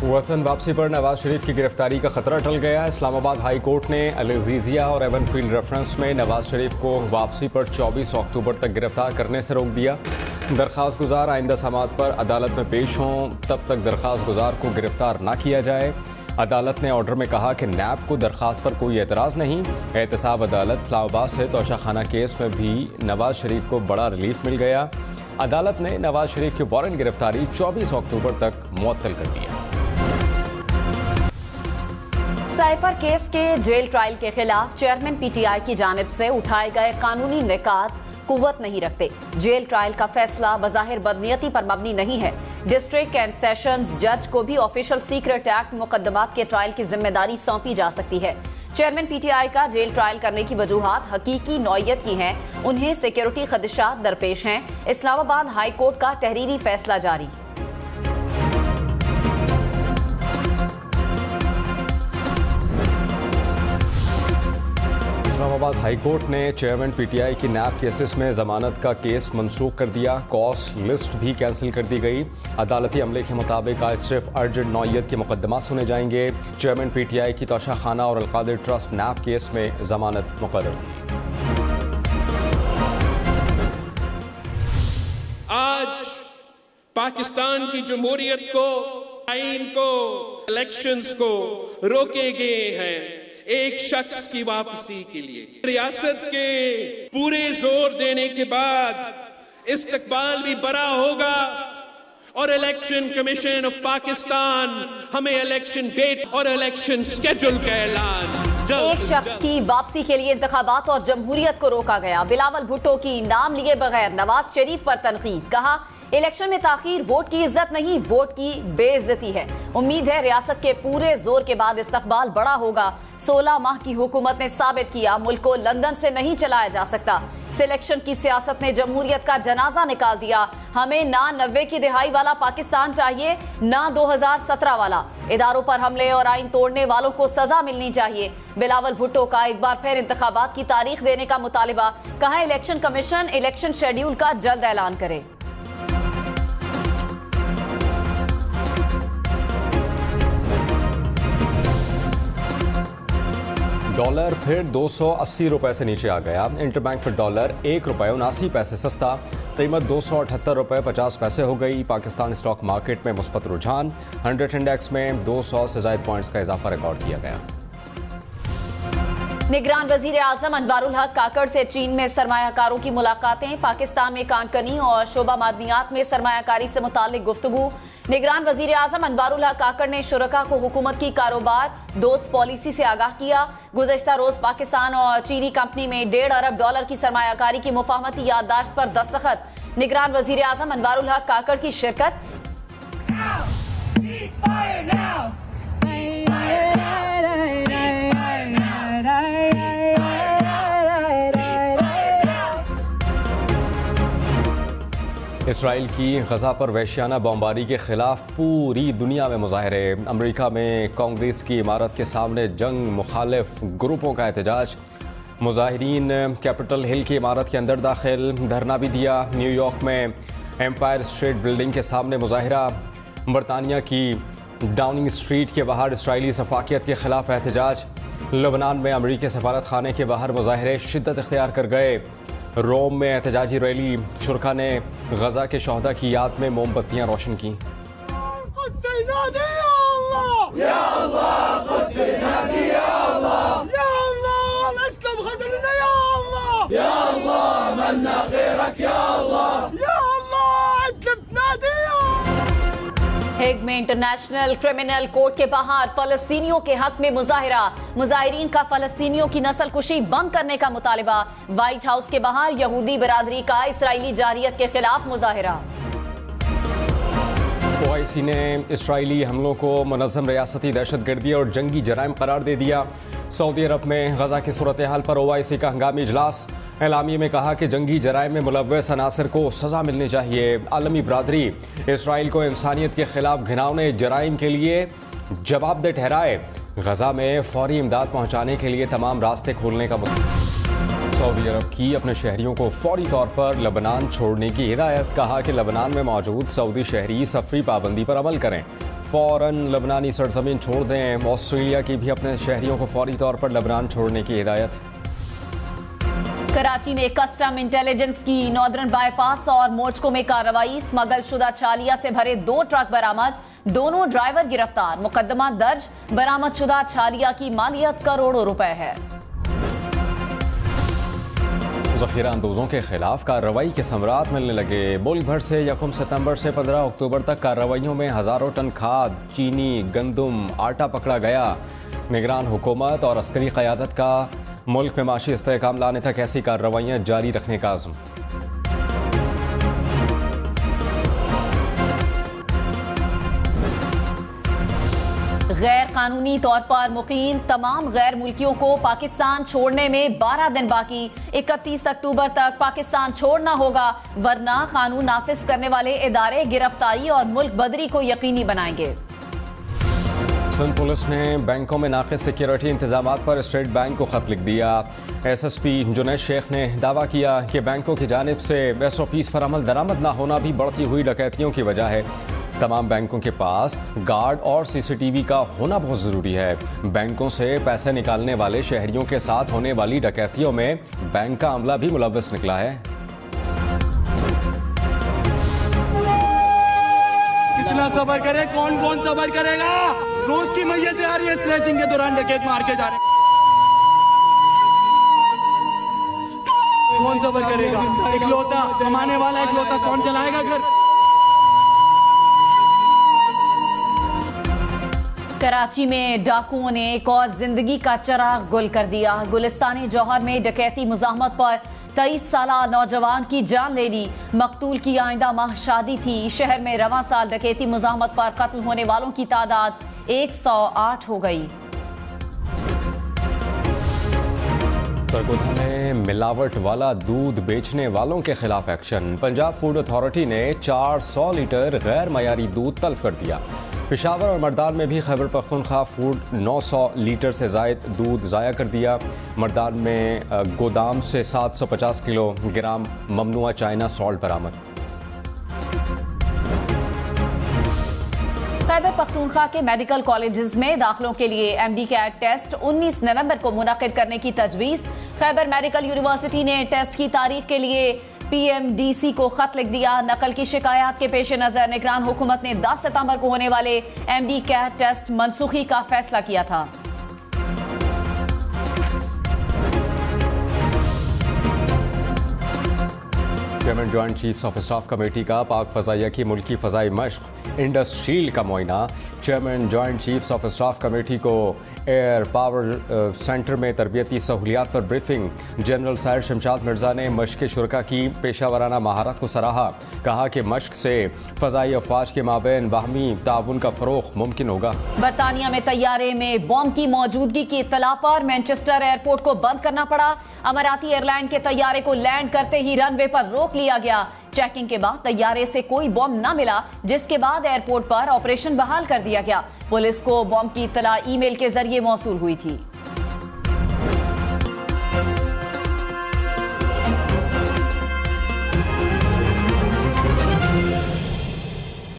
वतन वापसी पर नवाज शरीफ की गिरफ्तारी का खतरा टल गया। इस्लामाबाद हाई कोर्ट ने अल-अज़ीज़िया और एवनफील्ड रेफरेंस में नवाज शरीफ को वापसी पर 24 अक्टूबर तक गिरफ्तार करने से रोक दिया। दरख्वास्त गुजार आइंदा समात पर अदालत में पेश हों तब तक दरख्वास्त गुजार को गिरफ्तार ना किया जाए। अदालत ने ऑर्डर में कहा कि नैब को दरख्वास्त पर कोई एतराज़ नहीं। एहतसाब अदालत इस्लामाबाद से तोशाखाना केस में भी नवाज शरीफ को बड़ा रिलीफ मिल गया। अदालत ने नवाज शरीफ की वारंट गिरफ्तारी 24 अक्टूबर तक मुअत्तल कर दिया। साइफर केस के जेल ट्रायल के खिलाफ चेयरमैन पीटीआई की जानिब से उठाए गए कानूनी निकात कुव्वत नहीं रखते। जेल ट्रायल का फैसला बज़ाहिर बदनीयती पर मबनी नहीं है। डिस्ट्रिक्ट एंड सेशंस जज को भी ऑफिशियल सीक्रेट एक्ट मुकदमात के ट्रायल की जिम्मेदारी सौंपी जा सकती है। चेयरमैन पीटीआई का जेल ट्रायल करने की वजूहात हकीकी नौयत की हैं। उन्हें सिक्योरिटी खदशात दरपेश हैं। इस्लामाबाद हाई कोर्ट का तहरीरी फैसला जारी। इस्लामाबाद हाई कोर्ट ने चेयरमैन पीटीआई की नैब केसेस में जमानत का केस मनसूख कर दिया। कॉस लिस्ट भी कैंसिल कर दी गई। अदालती अमले के मुताबिक आज सिर्फ अर्जेंट नौयत के मुकदमा सुने जाएंगे। चेयरमैन पीटीआई की तोशाखाना और अलकादिर ट्रस्ट नैब केस में जमानत मुकर्रर थी। आज पाकिस्तान की जमहूरियत को, आईन को, इलेक्शंस को रोके गए हैं एक शख्स की वापसी के लिए। रियासत के पूरे जोर देने के बाद इस्तकबाल भी बड़ा होगा और इलेक्शन कमीशन ऑफ पाकिस्तान हमें इलेक्शन डेट और इलेक्शन स्केड्यूल का ऐलान। एक शख्स की वापसी के लिए इंतखाबात और जमहूरियत को रोका गया। बिलावल भुट्टो की नाम लिए बगैर नवाज शरीफ पर तनकीद। कहा, इलेक्शन में ताखीर वोट की इज्जत नहीं, वोट की बेइज्जती है। उम्मीद है रियासत के पूरे जोर के बाद इस्तकबाल बड़ा होगा। 16 माह की हुकूमत ने साबित किया मुल्क को लंदन से नहीं चलाया जा सकता। सिलेक्शन की सियासत ने जमहूरियत का जनाजा निकाल दिया। हमें ना 90 की दिहाई वाला पाकिस्तान चाहिए, ना 2017 वाला। इदारों पर हमले और आइन तोड़ने वालों को सजा मिलनी चाहिए। बिलावल भुट्टो का एक बार फिर इंतखाबात की तारीख देने का मुतालिबा। कहा, इलेक्शन कमीशन इलेक्शन शेड्यूल का जल्द ऐलान करे। डॉलर फिर 280 रुपए से नीचे आ गया। इंटरबैंक पर डॉलर ₹1.79 सस्ता, कीमत 278 रुपए 50 पैसे हो गई। पाकिस्तान स्टॉक मार्केट में मुस्बत रुझान, 100 इंडेक्स में 200 से ज़ायद पॉइंट्स का इजाफा रिकॉर्ड किया गया। निगरान वजीर आजम अनवारुल हक काकड़ से चीन में सरमायाकारों की मुलाकातें। पाकिस्तान में कानकनी और शोबा मादनियात में सरमायाकारी से मुतालिक गुफ्तगू। निगरान वजीर आजम अनवारुल हक काकड़ ने शुरका को हुकूमत की कारोबार दोस्त पॉलिसी से आगाह किया। गुज़श्ता रोज पाकिस्तान और चीनी कंपनी में $1.5 अरब की सरमायाकारी की मुफाहमती याददाश्त पर दस्तखत। निगरान वजीर आजम अनवारुल हक काकड़ की शिरकत। इसराइल की गजा पर वहशियाना बमबारी के खिलाफ पूरी दुनिया में मुजाहरे। अमेरिका में कांग्रेस की इमारत के सामने जंग मुखालिफ ग्रुपों का एहतजाज। मुजाहिरीन कैपिटल हिल की इमारत के अंदर दाखिल, धरना भी दिया। न्यूयॉर्क में एम्पायर स्टेट बिल्डिंग के सामने मुजाहिरा। बरतानिया की डाउनिंग स्ट्रीट के बाहर इसराइली सफाकियत के खिलाफ एहतजाज। लबनान में अमेरिकी सफारत खाने के बाहर मुजाहिरे शिद्दत इख्तियार कर गए। रोम में एहतजाजी रैली, शुरका ने गजा के शहदा की याद में मोमबत्तियां रोशन की। हेग में इंटरनेशनल क्रिमिनल कोर्ट के बाहर फलस्तीनियों के हक में मुजाहिरा। मुजाहिरीन का फलस्तीनियों की नस्ल कुशी बंद करने का मुतालिबा। व्हाइट हाउस के बाहर यहूदी बिरादरी का इसराइली जारियत के खिलाफ मुजाहिरा। ओआईसी ने इसराइली हमलों को मुनज़्ज़म रियासती दहशतगर्दी और जंगी जराइम करार दे दिया। सऊदी अरब में गजा की सूरत हाल पर ओआईसी का हंगामी इजलास। एलामिये में कहा कि जंगी जराइम में मुलव्वस अनासर को सजा मिलनी चाहिए। आलमी बरादरी इसराइल को इंसानियत के खिलाफ घिनौने जराइम के लिए जवाबदेह ठहराए। गजा में फौरी इमदाद पहुँचाने के लिए तमाम रास्ते खोलने का सऊदी अरब की अपने शहरियों को फौरी तौर पर लबनान छोड़ने की हिदायत। कहा कि लबनान में मौजूद सऊदी शहरी सफरी पाबंदी पर अमल करें। फौरन लबनानी सरजमीन छोड़ दें। ऑस्ट्रेलिया की भी अपने शहरियों को फौरी तौर पर लबनान छोड़ने की हिदायत। कराची में कस्टम इंटेलिजेंस की नॉर्दर्न बाईपास और मोचको में कार्रवाई। स्मगल शुदा छालिया से भरे 2 ट्रक बरामद, दोनों ड्राइवर गिरफ्तार। मुकदमा दर्ज। बरामद शुदा छालिया की मालियत करोड़ों रुपए है। ज़ख़ीरा अंदोज़ों के खिलाफ कार्रवाई के समरात मिलने लगे। मुल्क भर से 1 सितंबर से 15 अक्टूबर तक कार्रवाइयों में हज़ारों टन खाद, चीनी, गंदम, आटा पकड़ा गया। निगरान हुकूमत और अस्करी क़यादत का मुल्क में माशी इस्तेहकाम लाने तक ऐसी कार्रवाइयाँ जारी रखने का आज़म। गैर कानूनी तौर पर मुकीम तमाम गैर मुल्कियों को पाकिस्तान छोड़ने में 12 दिन बाकी। 31 अक्टूबर तक पाकिस्तान छोड़ना होगा, वरना कानून नाफिज करने वाले इदारे गिरफ्तारी और मुल्क बदरी को यकीनी बनाएंगे। सिंध पुलिस ने बैंकों में नाक़िस सिक्योरिटी इंतजामात पर स्टेट बैंक को खत लिख दिया। SSP जुनैद शेख ने दावा किया कि बैंकों की जानिब से SOPs पर अमल दरामद न होना भी बढ़ती हुई डकैतियों की वजह है। तमाम बैंकों के पास गार्ड और CCTV का होना बहुत ज़रूरी है। बैंकों से पैसे निकालने वाले शहरियों के साथ होने वाली डकैतियों में बैंक का अमला भी मुलव्वस निकला है। कितना सबर करे, कौन कौन सबर करेगा? रोज की मैयतें आ रही है, स्नैचिंग के दौरान डकैत मार के जा रहे हैं। कौन सबर करेगा? इकलौता कमाने वाला इकलौता कौन चलाएगा घर? कराची में डाकुओं ने एक और जिंदगी का चिराग गुल कर दिया। गुलिस्तानी जौहर में डकैती मुज़ाहमत पर 23 साला नौजवान की जान ले ली। मकतूल की आइंदा माह शादी थी। शहर में रवां साल डकैती मुज़ाहमत पर कत्ल होने वालों की तादाद 108 हो गई। सरगोधा में मिलावट वाला दूध बेचने वालों के खिलाफ एक्शन। पंजाब फूड अथॉरिटी ने 400 लीटर गैर मयारी दूध तल्फ कर दिया। पेशावर और मर्दान में भी खैबर पख्तूनख्वा फूड 900 लीटर से ज़ायद दूध ज़ाया कर दिया। मर्दान में गोदाम से 750 किलोग्राम ममनुआ चाइना सॉल्ट बरामद। खैबर पख्तूनख्वा के मेडिकल कॉलेजेस में दाखिलों के लिए MD कैट टेस्ट 19 नवंबर को मुनक़िद करने की तजवीज़। खैबर मेडिकल यूनिवर्सिटी ने टेस्ट की तारीख के लिए PMDC को खत लिख दिया। नकल की शिकायत के पेश नजर निगरान हुकूमत ने 10 सितंबर को होने वाले MD कैट टेस्ट मनसूखी का फैसला किया था। Chairman joint chiefs of staff committee का पाक फजाइया की मुल्की फजाई मश्क इंडस्ट्रील का मुआयना। Chairman joint chiefs of staff committee को एयर पावर सेंटर में तरबियती सहूलियात पर ब्रीफिंग। जनरल सैयद शमशाद मिर्जा ने मश्क शुरका की पेशा वराना महारत को सराहा। कहा कि मश्क से फजाई अफवाज के माबैन बाहमी ताउन का फरोग मुमकिन होगा। बरतानिया में तैयारे में बॉम्ब की मौजूदगी की इत्तला पर मैनचेस्टर एयरपोर्ट को बंद करना पड़ा। अमाराती एयरलाइन के तैयारे को लैंड करते ही रनवे पर रोक लिया गया। चेकिंग के बाद तैयारे से कोई बॉम्ब न मिला, जिसके बाद एयरपोर्ट पर ऑपरेशन बहाल कर दिया गया। पुलिस को बॉम्ब की इत्तला ईमेल के जरिए मौसूल हुई थी।